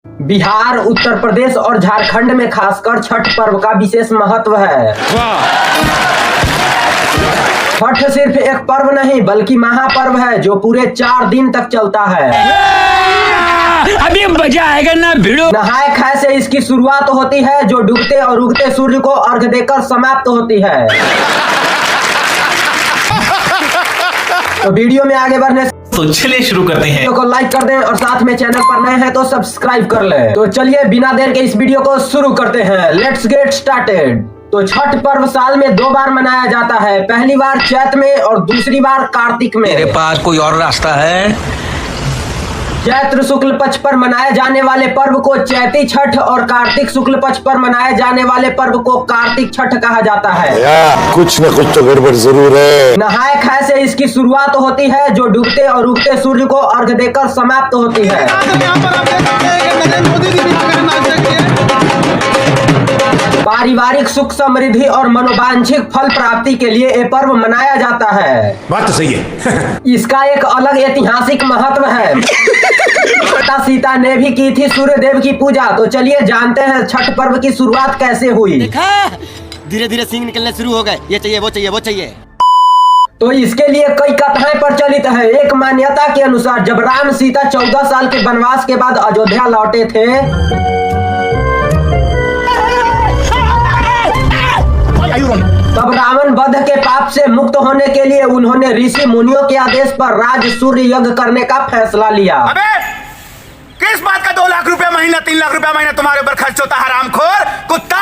बिहार, उत्तर प्रदेश और झारखंड में खासकर छठ पर्व का विशेष महत्व है। छठ सिर्फ एक पर्व नहीं बल्कि महापर्व है जो पूरे 4 दिन तक चलता है। अभी मजा आएगा ना भिड़ो। नहाए खाए से इसकी शुरुआत होती है जो डूबते और उगते सूर्य को अर्घ देकर समाप्त होती है। तो वीडियो में आगे बढ़ने तो चलिए शुरू करते हैं। वीडियो को लाइक कर दें और साथ में चैनल पर नए हैं तो सब्सक्राइब कर लें। तो चलिए बिना देर के इस वीडियो को शुरू करते हैं। Let's get started. तो छठ पर्व साल में 2 बार मनाया जाता है, पहली बार चैत में और दूसरी बार कार्तिक में। मेरे पास कोई और रास्ता है? चैत्र शुक्ल पक्ष पर मनाए जाने वाले पर्व को चैती छठ और कार्तिक शुक्ल पक्ष पर मनाए जाने वाले पर्व को कार्तिक छठ कहा जाता है। कुछ न कुछ तो गड़बड़ जरूर है। नहाए खाए से इसकी शुरुआत होती है जो डूबते और उगते सूर्य को अर्घ देकर समाप्त होती है। पारिवारिक सुख समृद्धि और मनोवांछित फल प्राप्ति के लिए ये पर्व मनाया जाता है। बात तो सही है। इसका एक अलग ऐतिहासिक महत्व है। माता सीता ने भी की थी सूर्य देव की पूजा। तो चलिए जानते हैं छठ पर्व की शुरुआत कैसे हुई। धीरे धीरे सींग निकलने शुरू हो गए। ये चाहिए वो चाहिए वो चाहिए। तो इसके लिए कई कथाएं प्रचलित है। एक मान्यता के अनुसार जब राम सीता 14 साल के वनवास के बाद अयोध्या लौटे थे तब रावण वध के पाप से मुक्त होने के लिए उन्होंने ऋषि मुनियों के आदेश पर राज सूर्य यज्ञ करने का फैसला लिया। अबे किस बात का 2 लाख रुपया महीना 3 लाख रुपया महीना तुम्हारे ऊपर खर्च होता है हरामखोर कुत्ता।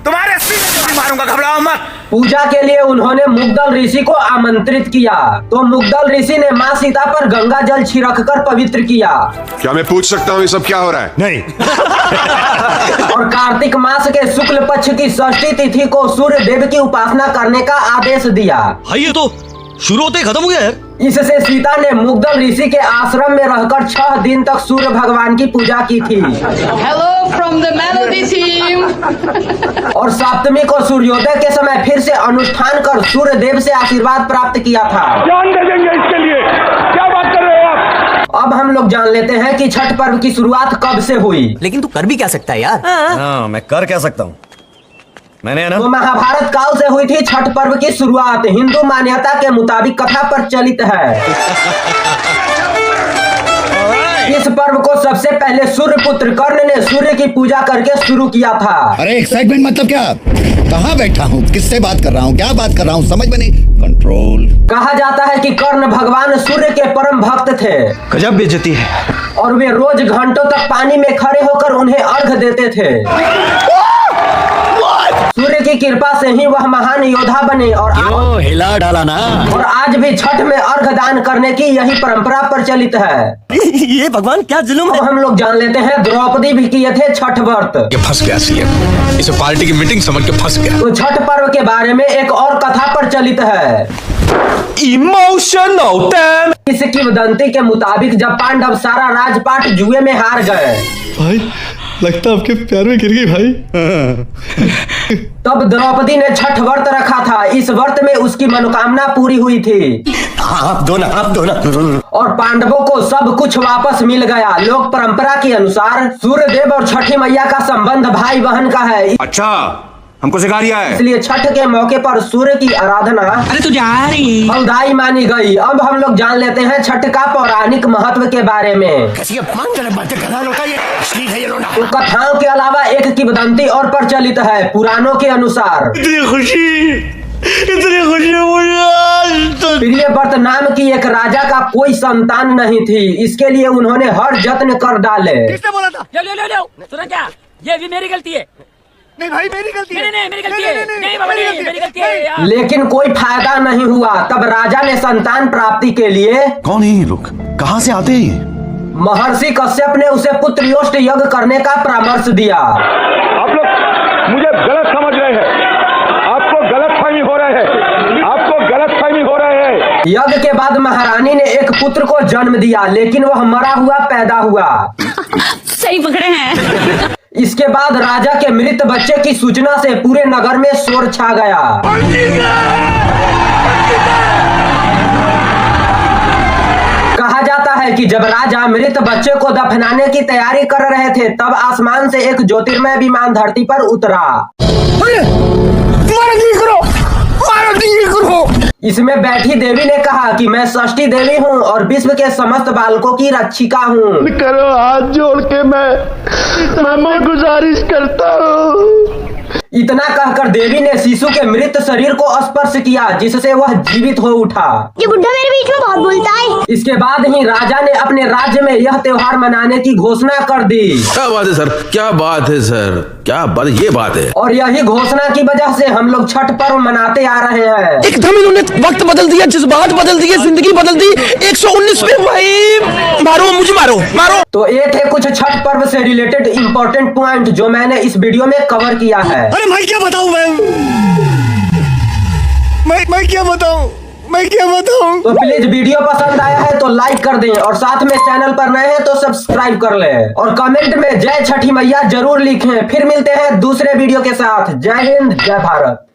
तुम्हारे सीने से मारूंगा, घबराओ मत। पूजा के लिए उन्होंने मुग्दल ऋषि को आमंत्रित किया। तो मुग्दल ऋषि ने मां सीता पर गंगा जल छिड़क कर पवित्र किया। क्या मैं पूछ सकता हूँ ये सब क्या हो रहा है? नहीं। और कार्तिक मास के शुक्ल पक्ष की षष्ठी तिथि को सूर्य देव की उपासना करने का आदेश दिया। ये तो शुरू होते खत्म हो गया यार। इससे सीता ने मुग्दल ऋषि के आश्रम में रहकर 6 दिन तक सूर्य भगवान की पूजा की थी। Hello from the Melody team. और सप्तमी को सूर्योदय के समय फिर से अनुष्ठान कर सूर्य देव से आशीर्वाद प्राप्त किया था। जान दे देंगे इसके लिए, क्या बात कर रहे हो आप? अब हम लोग जान लेते हैं कि छठ पर्व की शुरुआत कब से हुई। लेकिन तू कर भी क्या सकता है यार? हाँ, मैं कर क्या सकता हूँ? मैंने ना तो महाभारत काल से हुई थी छठ पर्व की शुरुआत। हिंदू मान्यता के मुताबिक कथा प्रचलित है। इस पर्व को सबसे पहले सूर्य पुत्र कर्ण ने सूर्य की पूजा करके शुरू किया था। अरे एक्साइटमेंट मतलब क्या? कहाँ बैठा हूँ, किससे बात कर रहा हूँ, क्या बात कर रहा हूँ, समझ में नहीं। कंट्रोल। कहा जाता है कि कर्ण भगवान सूर्य के परम भक्त थे। गजब बेइज्जती है। और वे रोज घंटों तक पानी में खड़े होकर उन्हें अर्घ देते थे। सूर्य की कृपा से ही वह महान योद्धा बने और हिला डाला ना। और आज भी छठ में अर्घ दान करने की यही परंपरा प्रचलित है। ये भगवान क्या जुल्म है। अब हम लोग जान लेते हैं द्रौपदी भी किए थे छठ व्रत। ये फंस गया सीएम, इसे पार्टी की मीटिंग समझ के फंस गया। तो छठ पर्व के बारे में एक और कथा प्रचलित है। Emotional dam. इस किंवदंती के मुताबिक जब पांडव सारा राजपाट जुए में हार गए, भाई लगता आपके प्यार में गिर गई भाई। तब द्रौपदी ने छठ व्रत रखा था। इस व्रत में उसकी मनोकामना पूरी हुई थी। आप दो ना। और पांडवों को सब कुछ वापस मिल गया। लोक परंपरा के अनुसार सूर्य देव और छठी मैया का संबंध भाई बहन का है। अच्छा, हमको सिखा रिया है। इसलिए छठ के मौके पर सूर्य की आराधना अरे तू जा रही फलदायी मानी गई। अब हम लोग जान लेते हैं छठ का पौराणिक महत्व के बारे में। तो कथाओं के अलावा एक किंवदंती और प्रचलित है। पुराणों के अनुसार इतनी खुशी मुझे। प्रिय व्रत नाम की एक राजा का कोई संतान नहीं थी। इसके लिए उन्होंने हर जत्न कर डाले। किसने बोला था? लो सुना क्या? ये भी मेरी गलती है। नहीं भाई मेरी गलती है। नहीं मेरी गलती है। नहीं बाबा नहीं मेरी गलती है यार। लेकिन कोई फायदा नहीं हुआ। तब राजा ने संतान प्राप्ति के लिए कौन है ये लोग, कहाँ से आते हैं ये? महर्षि कश्यप ने उसे पुत्र योष्ट यज्ञ करने का परामर्श दिया। आप लोग मुझे गलत समझ रहे हैं। आपको गलतफहमी हो रहे हैं। आपको गलतफहमी हो रहे हैं। यज्ञ के बाद महारानी ने एक पुत्र को जन्म दिया, लेकिन वह मरा हुआ पैदा हुआ। सही पकड़े हैं। इसके बाद राजा के मृत बच्चे की सूचना से पूरे नगर में शोर छा गया। कहा जाता है है कि जब राजा मृत बच्चे को दफनाने की तैयारी कर रहे थे तब आसमान से एक ज्योतिर्मय विमान धरती पर उतरा। इसमें बैठी देवी ने कहा कि मैं षष्ठी देवी हूँ और विश्व के समस्त बालकों की रक्षिका हूँ। करो हाथ जोड़ के मैं गुजारिश करता हूँ। इतना कहकर देवी ने शिशु के मृत शरीर को स्पर्श किया जिससे वह जीवित हो उठा। ये बुड्ढा मेरे बीच में बहुत बोलता है। इसके बाद ही राजा ने अपने राज्य में यह त्योहार मनाने की घोषणा कर दी। क्या बात है सर, क्या बात है सर, क्या बात, ये बात है। और यही घोषणा की वजह से हम लोग छठ पर्व मनाते आ रहे हैं। एकदम इन्होंने वक्त बदल दिया, जज्बात बदल दिए, जिंदगी बदल दी। 119 पे भाई मारो, मुझे मारो मारो। तो ये थे कुछ छठ पर्व से रिलेटेड इम्पोर्टेंट पॉइंट जो मैंने इस वीडियो में कवर किया है। अरे मैं क्या बताऊं, मैं क्या बताऊं, मैं क्या बताऊं। तो प्लीज वीडियो पसंद आया है तो लाइक कर दें और साथ में चैनल पर नए हैं तो सब्सक्राइब कर लें और कमेंट में जय छठी मैया जरूर लिखें। फिर मिलते हैं दूसरे वीडियो के साथ। जय हिंद, जय भारत।